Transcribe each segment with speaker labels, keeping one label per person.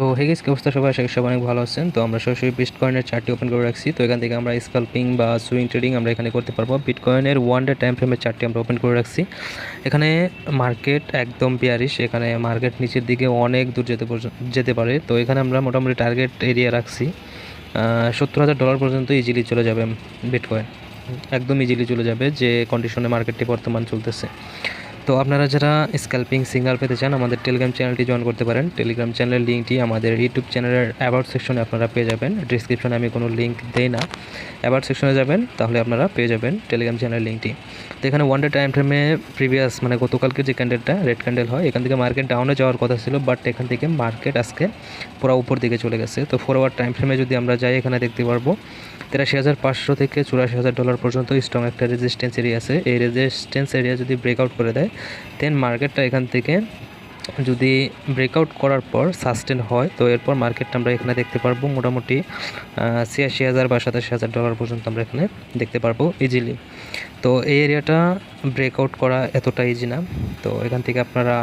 Speaker 1: তো hey guys, কি অবস্থা সবাই? আশা করি সবাই অনেক ভালো আছেন। তো আমরা সরাসরি বিটকয়েনের চার্টটি ওপেন করে রাখছি। তো এখান থেকে আমরা স্ক্যাল্পিং বা সুইং ট্রেডিং আমরা এখানে করতে পারবো। বিটকয়েনের 1 ডে টাইম ফ্রেমের চার্টটি আমরা ওপেন করে রাখছি। এখানে মার্কেট একদম বিয়ারিশ, এখানে মার্কেট নিচের দিকে অনেক দূর যেতে পারে। তো এখানে আমরা মোটামুটি টার্গেট এরিয়া রাখছি $70,000 পর্যন্ত ইজিলি চলে যাবে বিটকয়েন, একদম ইজিলি চলে যাবে যে কন্ডিশনে মার্কেটটি বর্তমান চলতেছে। তো আপনারা যারা স্ক্যাল্পিং সিগন্যাল পেতে চান, আমাদের টেলিগ্রাম চ্যানেলটি জয়েন করতে পারেন। টেলিগ্রাম চ্যানেলের লিঙ্কটি আমাদের ইউটিউব চ্যানেলের অ্যাবাউট সেকশনে আপনারা পেয়ে যাবেন। ডিসক্রিপশনে আমি কোনো লিঙ্ক দেই না, অ্যাবাউট সেকশনে যাবেন, তাহলে আপনারা পেয়ে যাবেন টেলিগ্রাম চ্যানেলের লিঙ্কটি। তো এখানে 1 ডে টাইম ফ্রেমে প্রিভিয়াস মানে গতকালকে যে ক্যান্ডেলটা রেড ক্যান্ডেল হয়, এখান থেকে মার্কেট ডাউনে যাওয়ার কথা ছিল, বাট এখান থেকে মার্কেট আজকে পুরো উপর দিকে চলে গেছে। তো ফরওয়ার্ড টাইম ফ্রেমে যদি আমরা যাই, এখানে দেখতে পারবো 83,500 থেকে $84,000 পর্যন্ত স্ট্রং একটা রেজিস্ট্যান্স এরিয়া আছে। এই রেজিস্ট্যান্স এরিয়া যদি ব্রেকআউট করে দেয়, দেন মার্কেটটা এখান থেকে যদি ব্রেকআউট করার পর সাস্টেন হয়, তো এরপর মার্কেটটা আমরা এখানে দেখতে পারবো মোটামুটি 86,000 বা $27,000 পর্যন্ত আমরা এখানে দেখতে পারবো ইজিলি। তো এই এরিয়াটা ব্রেকআউট করা এতটা ইজি না। তো এখান থেকে আপনারা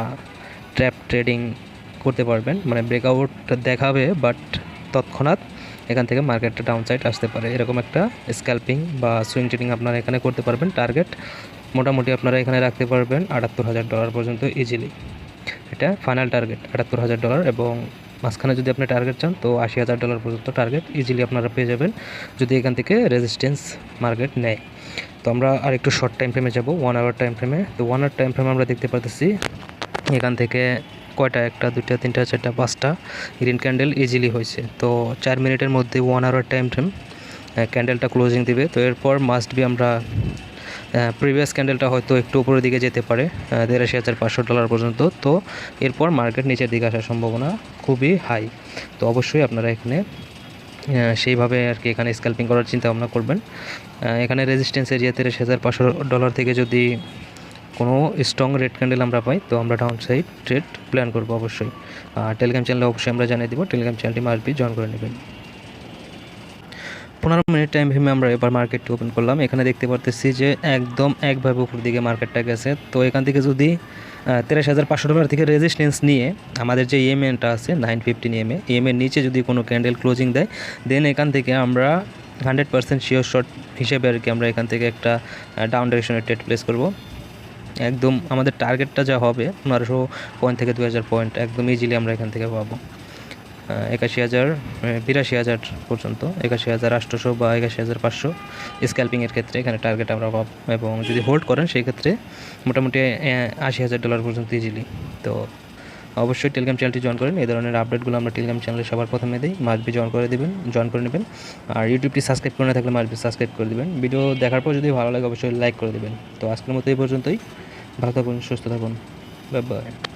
Speaker 1: ট্র্যাপ ট্রেডিং করতে পারবেন, মানে ব্রেকআউট দেখাবে বাট তৎক্ষণাৎ এখান থেকে মার্কেটটা ডাউন সাইড আসতে পারে। এরকম একটা স্ক্যাল্পিং বা সুইং ট্রেডিং আপনারা এখানে করতে পারবেন। টার্গেট মোটামুটি আপনারা এখানে রাখতে পারবেন $78,000 পর্যন্ত ইজিলি। এটা ফাইনাল টার্গেট $78,000, এবং মাঝখানে যদি আপনি টার্গেট চান তো $80,000 পর্যন্ত টার্গেট ইজিলি আপনারা পেয়ে যাবেন যদি এখান থেকে রেজিস্ট্যান্স মার্কেট নেয়। তো আমরা আর একটু শর্ট টাইম ফ্রেমে যাব, 1 আওয়ার টাইম ফ্রেমে। তো 1 আওয়ার টাইম ফ্রেমে আমরা দেখতে পাচ্ছি এখান থেকে কয়টা, 1টা 2টা 3টা 4টা 5টা গ্রিন ক্যান্ডেল ইজিলি হয়েছে। তো 4 মিনিটের মধ্যে 1 আওয়ার টাইম ফ্রেম ক্যান্ডেলটা ক্লোজিং দিবে। তো এরপর মাস্ট বি আমরা প্রিভিয়াস ক্যান্ডেলটা হয়তো একটু উপরের দিকে যেতে পারে $83,500 পর্যন্ত। তো এরপর মার্কেট নিচের দিকে আসার সম্ভাবনা খুবই হাই। তো অবশ্যই আপনারা এখানে সেইভাবে আর কি এখানে স্ক্যাল্পিং করার চিন্তা ভাবনা করবেন। এখানে রেজিস্ট্যান্স এরিয়া $83,500 থেকে যদি কোনো স্ট্রং রেড ক্যান্ডেল আমরা পাই, তো আমরা ডাউন সাইড ট্রেড প্ল্যান করবো অবশ্যই। টেলিগ্রাম চ্যানেলে অবশ্যই আমরা জানিয়ে দেবো, টেলিগ্রাম চ্যানেলটি মাস্ট বি জয়েন করে নেবেন। 15 মিনিট টাইম ফ্রেমে আমরা এবার মার্কেটটি ওপেন করলাম। এখানে দেখতে পারতেছি যে একদম একভাবে উপর দিকে মার্কেটটা গেছে। তো এখান থেকে যদি $23,500 থেকে রেজিস্ট্যান্স নিয়ে আমাদের যে ইএমএটা আছে 915 এর নিচে যদি কোনো ক্যান্ডেল ক্লোজিং দেয়, দেন এখান থেকে আমরা 100% শিওর শর্ট হিসেবে আর কি আমরা এখান থেকে একটা ডাউন ডাইরেকশনের ট্রেড প্লেস করব। একদম আমাদের টার্গেটটা যা হবে 1500 পয়েন্ট থেকে 2000 পয়েন্ট একদম ইজিলি আমরা এখান থেকে পাবো। 81,000 82,000 পর্যন্ত, 81,800 বা 81,500 স্ক্যাল্পিংয়ের ক্ষেত্রে এখানে টার্গেট আমরা পাবো। এবং যদি হোল্ড করেন সেই ক্ষেত্রে মোটামুটি $80,000 পর্যন্ত ইজিলি। তো অবশ্যই টেলিগ্রাম চ্যানেলটি জয়েন করেন। এই ধরনের আপডেটগুলো আমরা টেলিগ্রাম চ্যানেলে সবার প্রথমে দিই, মাস্ট বি জয়েন করে নেবেন। আর ইউটিউবটি সাবস্ক্রাইব করে না থাকলে মাস্ট বি সাবস্ক্রাইব করে দেবেন। ভিডিও দেখার পর যদি ভালো লাগে অবশ্যই লাইক করে দেবেন। তো আজকের মতো এই পর্যন্তই। ভালো থাকুন, সুস্থ থাকুন, বাই বাই।